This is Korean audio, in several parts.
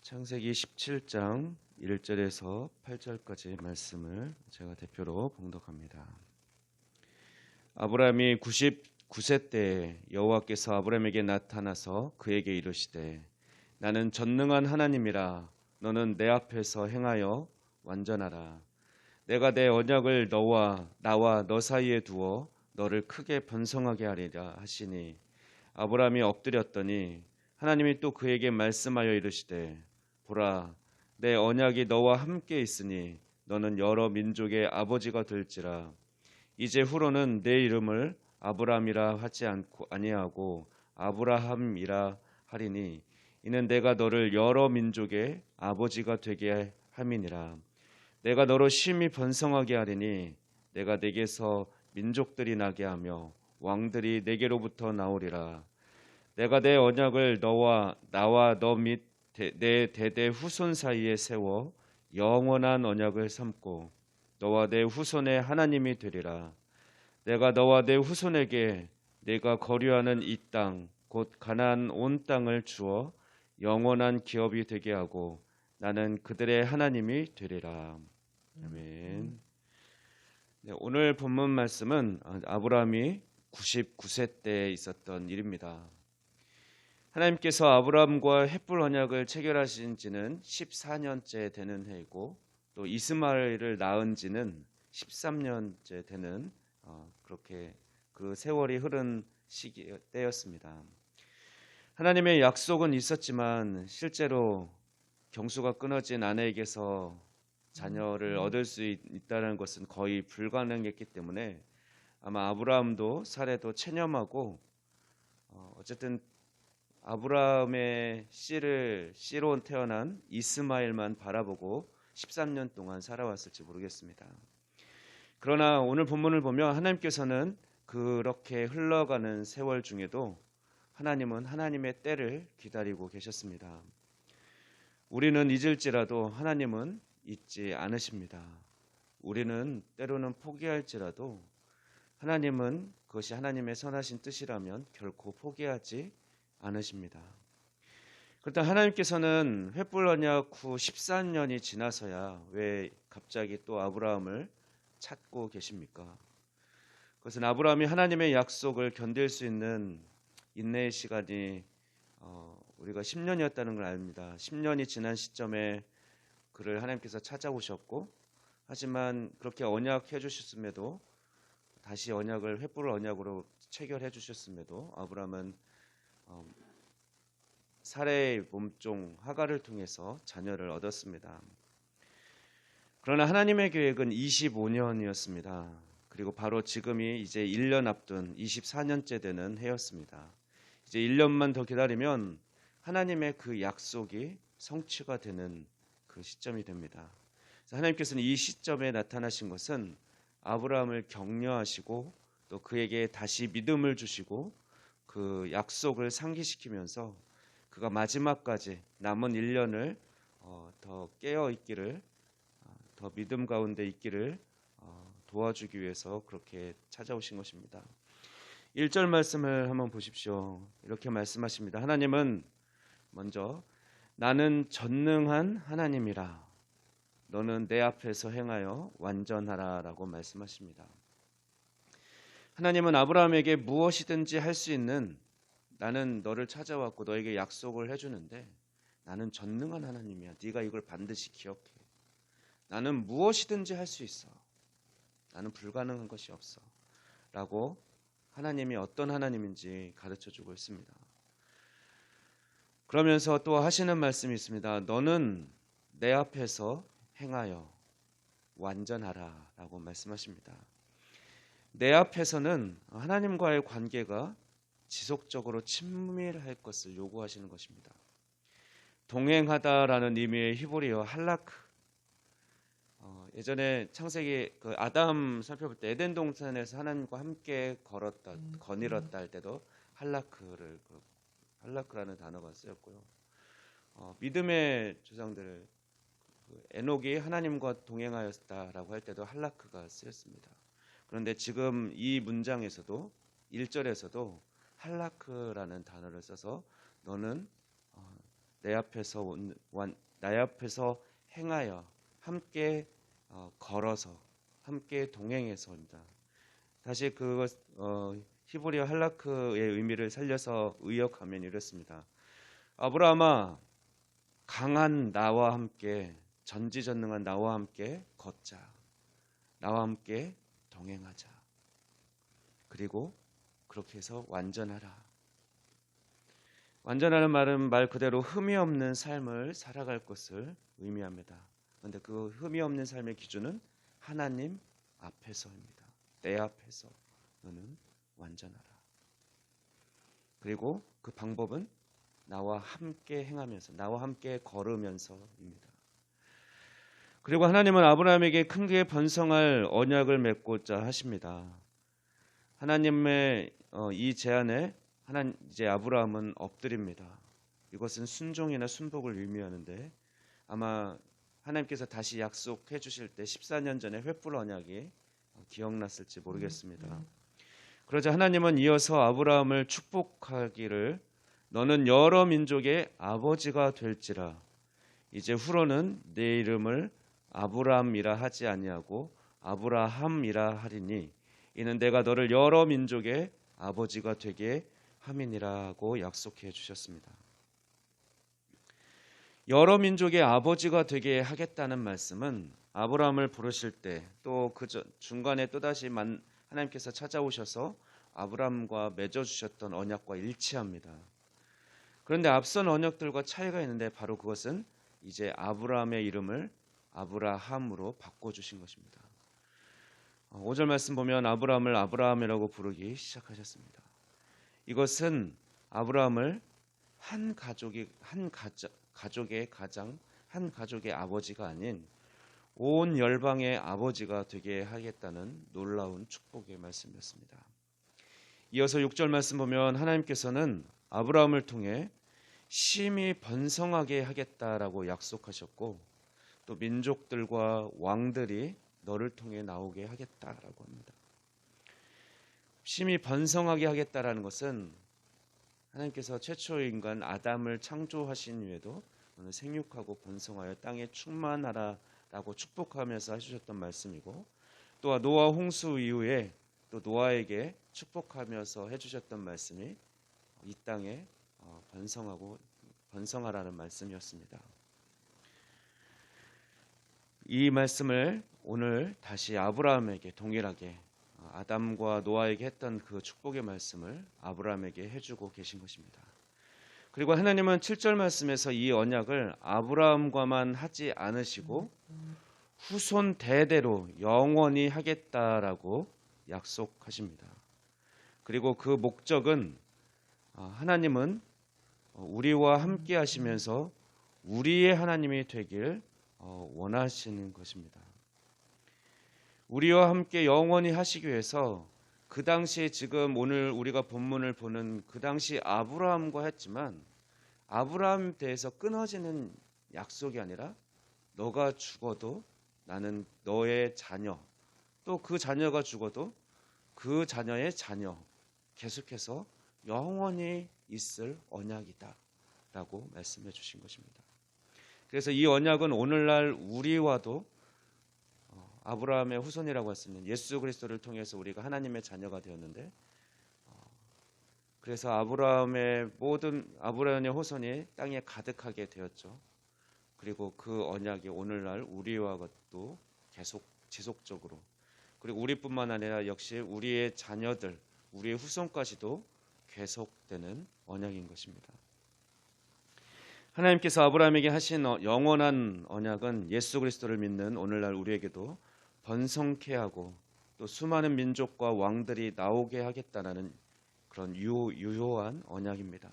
창세기 17장 1절에서 8절까지 말씀을 제가 대표로 봉독합니다. 아브라함이 99세 때에 여호와께서 아브라함에게 나타나서 그에게 이르시되 나는 전능한 하나님이라 너는 내 앞에서 행하여 완전하라. 내가 내 언약을 나와 너 사이에 두어 너를 크게 번성하게 하리라 하시니 아브라함이 엎드렸더니 하나님이 또 그에게 말씀하여 이르시되 보라 내 언약이 너와 함께 있으니 너는 여러 민족의 아버지가 될지라. 이제 후로는 내 이름을 아브라함이라 하지 아니하고 아브라함이라 하리니 이는 내가 너를 여러 민족의 아버지가 되게 함이니라. 내가 너로 심히 번성하게 하리니 내가 내게서 민족들이 나게 하며 왕들이 내게로부터 나오리라. 내가 내 언약을 나와 너 및 내 대대 후손 사이에 세워 영원한 언약을 삼고 너와 내 후손의 하나님이 되리라. 내가 너와 내 후손에게 내가 거류하는 이 땅 곧 가나안 온 땅을 주어 영원한 기업이 되게 하고 나는 그들의 하나님이 되리라. 아멘. 네, 오늘 본문 말씀은 아브라함이 99세 때 있었던 일입니다. 하나님께서 아브라함과 헷불 언약을 체결하신 지는 14년째 되는 해이고 또 이스마엘을 낳은 지는 13년째 되는 그렇게 그 세월이 흐른 때였습니다. 하나님의 약속은 있었지만 실제로 경수가 끊어진 아내에게서 자녀를 얻을 수 있다는 것은 거의 불가능했기 때문에 아마 아브라함도 사례도 체념하고 어쨌든 아브라함의 씨로 태어난 이스마엘만 바라보고 13년 동안 살아왔을지 모르겠습니다. 그러나 오늘 본문을 보면 하나님께서는 그렇게 흘러가는 세월 중에도 하나님은 하나님의 때를 기다리고 계셨습니다. 우리는 잊을지라도 하나님은 잊지 않으십니다. 우리는 때로는 포기할지라도 하나님은 그것이 하나님의 선하신 뜻이라면 결코 포기하지 않으십니다. 그렇다 하나님께서는 횃불 언약 후 14년이 지나서야 왜 갑자기 또 아브라함을 찾고 계십니까? 그것은 아브라함이 하나님의 약속을 견딜 수 있는 인내의 시간이 우리가 10년이었다는 걸 압니다. 10년이 지난 시점에 그를 하나님께서 찾아오셨고 하지만 그렇게 언약해 주셨음에도 다시 언약을 횃불 언약으로 체결해 주셨음에도 아브라함은 사레의 몸종 하갈을 통해서 자녀를 얻었습니다. 그러나 하나님의 계획은 25년이었습니다. 그리고 바로 지금이 이제 1년 앞둔 24년째 되는 해였습니다. 이제 1년만 더 기다리면 하나님의 그 약속이 성취가 되는 그 시점이 됩니다. 하나님께서는 이 시점에 나타나신 것은 아브라함을 격려하시고 또 그에게 다시 믿음을 주시고 그 약속을 상기시키면서 그가 마지막까지 남은 1년을 더 깨어 있기를 더 믿음 가운데 있기를 도와주기 위해서 그렇게 찾아오신 것입니다. 1절 말씀을 한번 보십시오. 이렇게 말씀하십니다. 하나님은 먼저 나는 전능한 하나님이라 너는 내 앞에서 행하여 완전하라 라고 말씀하십니다. 하나님은 아브라함에게 무엇이든지 할 수 있는 나는 너를 찾아왔고 너에게 약속을 해주는데 나는 전능한 하나님이야. 네가 이걸 반드시 기억해. 나는 무엇이든지 할 수 있어. 나는 불가능한 것이 없어. 라고 하나님이 어떤 하나님인지 가르쳐주고 있습니다. 그러면서 또 하시는 말씀이 있습니다. 너는 내 앞에서 행하여 완전하라 라고 말씀하십니다. 내 앞에서는 하나님과의 관계가 지속적으로 친밀할 것을 요구하시는 것입니다. 동행하다라는 의미의 히브리어 할라크. 예전에 창세기 아담 살펴볼 때 에덴 동산에서 하나님과 함께 거닐었다 할 때도 할라크라는 단어가 쓰였고요. 믿음의 조상들 에녹이 하나님과 동행하였다라고 할 때도 할라크가 쓰였습니다. 그런데 지금 이 문장에서도 1절에서도 할라크라는 단어를 써서 너는 내 앞에서 행하여 함께 걸어서 함께 동행해서입니다. 다시 그것 히브리어 할라크의 의미를 살려서 의역하면 이렇습니다. 아브라함아, 강한 나와 함께, 전지전능한 나와 함께 걷자. 나와 함께 동행하자. 그리고 그렇게 해서 완전하라. 완전하는 말은 말 그대로 흠이 없는 삶을 살아갈 것을 의미합니다. 그런데 그 흠이 없는 삶의 기준은 하나님 앞에서입니다. 내 앞에서 너는 완전하라. 그리고 그 방법은 나와 함께 행하면서, 나와 함께 걸으면서입니다. 그리고 하나님은 아브라함에게 크게 번성할 언약을 맺고자 하십니다. 하나님의 이 제안에 이제 아브라함은 엎드립니다. 이것은 순종이나 순복을 의미하는데 아마 하나님께서 다시 약속해 주실 때 14년 전에 횃불 언약이 기억났을지 모르겠습니다. 그러자 하나님은 이어서 아브라함을 축복하기를 너는 여러 민족의 아버지가 될지라 이제 후로는 내 이름을 아브람이라 하지 아니하고 아브라함이라 하리니 이는 내가 너를 여러 민족의 아버지가 되게 함이니라고 약속해 주셨습니다. 여러 민족의 아버지가 되게 하겠다는 말씀은 아브라함을 부르실 때 또 그 중간에 또다시 하나님께서 찾아오셔서 아브라함과 맺어주셨던 언약과 일치합니다. 그런데 앞선 언약들과 차이가 있는데 바로 그것은 이제 아브라함의 이름을 아브라함으로 바꿔주신 것입니다. 5절 말씀 보면 아브라함을 아브라함이라고 부르기 시작하셨습니다. 이것은 아브라함을 한 가족의 아버지가 아닌 온 열방의 아버지가 되게 하겠다는 놀라운 축복의 말씀이었습니다. 이어서 6절 말씀 보면 하나님께서는 아브라함을 통해 심히 번성하게 하겠다라고 약속하셨고 또 민족들과 왕들이 너를 통해 나오게 하겠다라고 합니다. 심히 번성하게 하겠다라는 것은 하나님께서 최초의 인간 아담을 창조하신 후에도 너는 생육하고 번성하여 땅에 충만하라라고 축복하면서 해주셨던 말씀이고 또 노아 홍수 이후에 또 노아에게 축복하면서 해주셨던 말씀이 이 땅에 번성하라는 말씀이었습니다. 이 말씀을 오늘 다시 아브라함에게 동일하게 아담과 노아에게 했던 그 축복의 말씀을 아브라함에게 해주고 계신 것입니다. 그리고 하나님은 7절 말씀에서 이 언약을 아브라함과만 하지 않으시고 후손 대대로 영원히 하겠다라고 약속하십니다. 그리고 그 목적은 하나님은 우리와 함께 하시면서 우리의 하나님이 되길 원하시는 것입니다. 우리와 함께 영원히 하시기 위해서 그 당시에 지금 오늘 우리가 본문을 보는 그 당시 아브라함과 했지만 아브라함에 대해서 끊어지는 약속이 아니라 너가 죽어도 나는 너의 자녀 또 그 자녀가 죽어도 그 자녀의 자녀 계속해서 영원히 있을 언약이다 라고 말씀해 주신 것입니다. 그래서 이 언약은 오늘날 우리와도 아브라함의 후손이라고 했으면 예수 그리스도를 통해서 우리가 하나님의 자녀가 되었는데 그래서 아브라함의 후손이 땅에 가득하게 되었죠. 그리고 그 언약이 오늘날 우리와도 계속 지속적으로 그리고 우리뿐만 아니라 역시 우리의 자녀들, 우리의 후손까지도 계속되는 언약인 것입니다. 하나님께서 아브라함에게 하신 영원한 언약은 예수 그리스도를 믿는 오늘날 우리에게도 번성케 하고 또 수많은 민족과 왕들이 나오게 하겠다는 그런 유효한 언약입니다.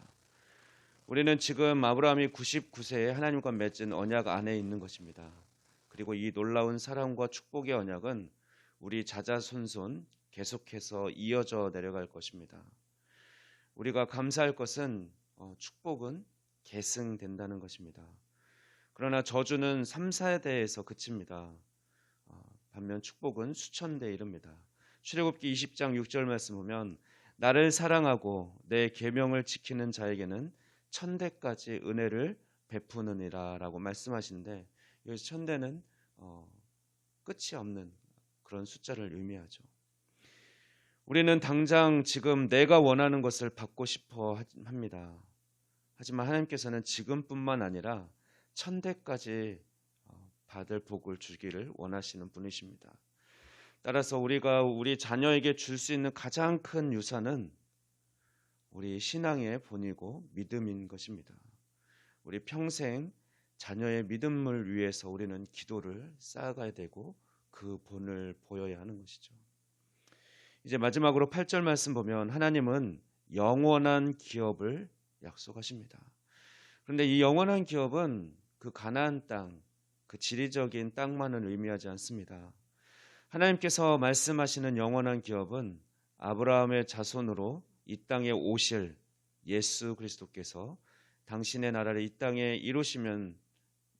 우리는 지금 아브라함이 99세에 하나님과 맺은 언약 안에 있는 것입니다. 그리고 이 놀라운 사랑과 축복의 언약은 우리 자자손손 계속해서 이어져 내려갈 것입니다. 우리가 감사할 것은 축복은 계승된다는 것입니다. 그러나 저주는 3, 4대에서 그칩니다. 반면 축복은 수천 대에 이릅니다. 출애굽기 20장 6절 말씀 보면 나를 사랑하고 내 계명을 지키는 자에게는 1000대까지 은혜를 베푸느니라라고 말씀하시는데 여기서 천대는 끝이 없는 그런 숫자를 의미하죠. 우리는 당장 지금 내가 원하는 것을 받고 싶어 합니다. 하지만 하나님께서는 지금뿐만 아니라 천대까지 받을 복을 주기를 원하시는 분이십니다. 따라서 우리가 우리 자녀에게 줄 수 있는 가장 큰 유산은 우리 신앙의 본이고 믿음인 것입니다. 우리 평생 자녀의 믿음을 위해서 우리는 기도를 쌓아가야 되고 그 본을 보여야 하는 것이죠. 이제 마지막으로 8절 말씀 보면 하나님은 영원한 기업을 약속하십니다. 그런데 이 영원한 기업은 그 가나안 땅, 그 지리적인 땅만은 의미하지 않습니다. 하나님께서 말씀하시는 영원한 기업은 아브라함의 자손으로 이 땅에 오실 예수 그리스도께서 당신의 나라를 이 땅에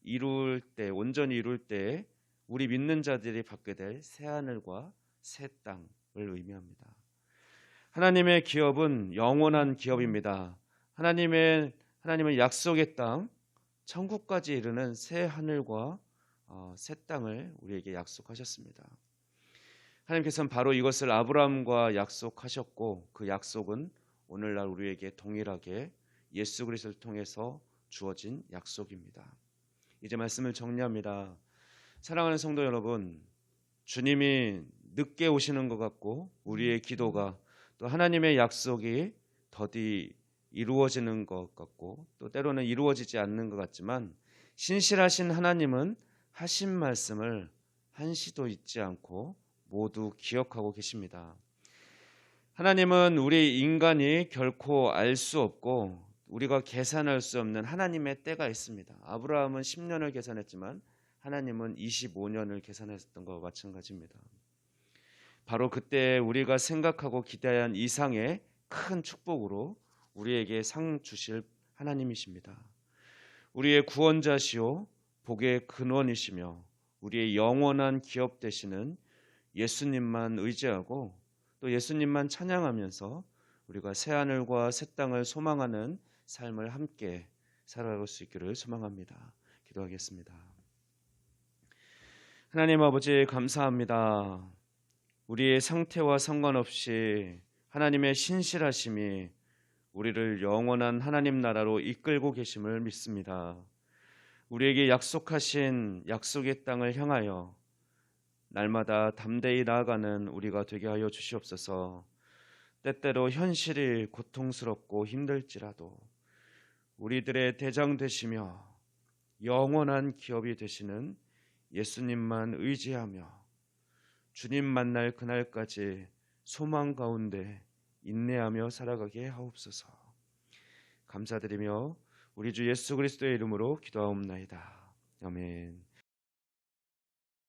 이룰 때, 온전히 이룰 때 우리 믿는 자들이 받게 될 새 하늘과 새 땅을 의미합니다. 하나님의 기업은 영원한 기업입니다. 하나님은 약속의 땅, 천국까지 이르는 새 하늘과 새 땅을 우리에게 약속하셨습니다. 하나님께서는 바로 이것을 아브라함과 약속하셨고 그 약속은 오늘날 우리에게 동일하게 예수 그리스도를 통해서 주어진 약속입니다. 이제 말씀을 정리합니다. 사랑하는 성도 여러분, 주님이 늦게 오시는 것 같고 우리의 기도가 또 하나님의 약속이 더디 이루어지는 것 같고 또 때로는 이루어지지 않는 것 같지만 신실하신 하나님은 하신 말씀을 한시도 잊지 않고 모두 기억하고 계십니다. 하나님은 우리 인간이 결코 알 수 없고 우리가 계산할 수 없는 하나님의 때가 있습니다. 아브라함은 10년을 계산했지만 하나님은 25년을 계산했던 것과 마찬가지입니다. 바로 그때 우리가 생각하고 기대한 이상의 큰 축복으로 우리에게 상 주실 하나님이십니다. 우리의 구원자시오 복의 근원이시며 우리의 영원한 기업 되시는 예수님만 의지하고 또 예수님만 찬양하면서 우리가 새하늘과 새 땅을 소망하는 삶을 함께 살아갈 수 있기를 소망합니다. 기도하겠습니다. 하나님 아버지 감사합니다. 우리의 상태와 상관없이 하나님의 신실하심이 우리를 영원한 하나님 나라로 이끌고 계심을 믿습니다. 우리에게 약속하신 약속의 땅을 향하여 날마다 담대히 나아가는 우리가 되게 하여 주시옵소서. 때때로 현실이 고통스럽고 힘들지라도 우리들의 대장 되시며 영원한 기업이 되시는 예수님만 의지하며 주님 만날 그날까지 소망 가운데 인내하며 살아가게 하옵소서. 감사드리며 우리 주 예수 그리스도의 이름으로 기도하옵나이다. 아멘.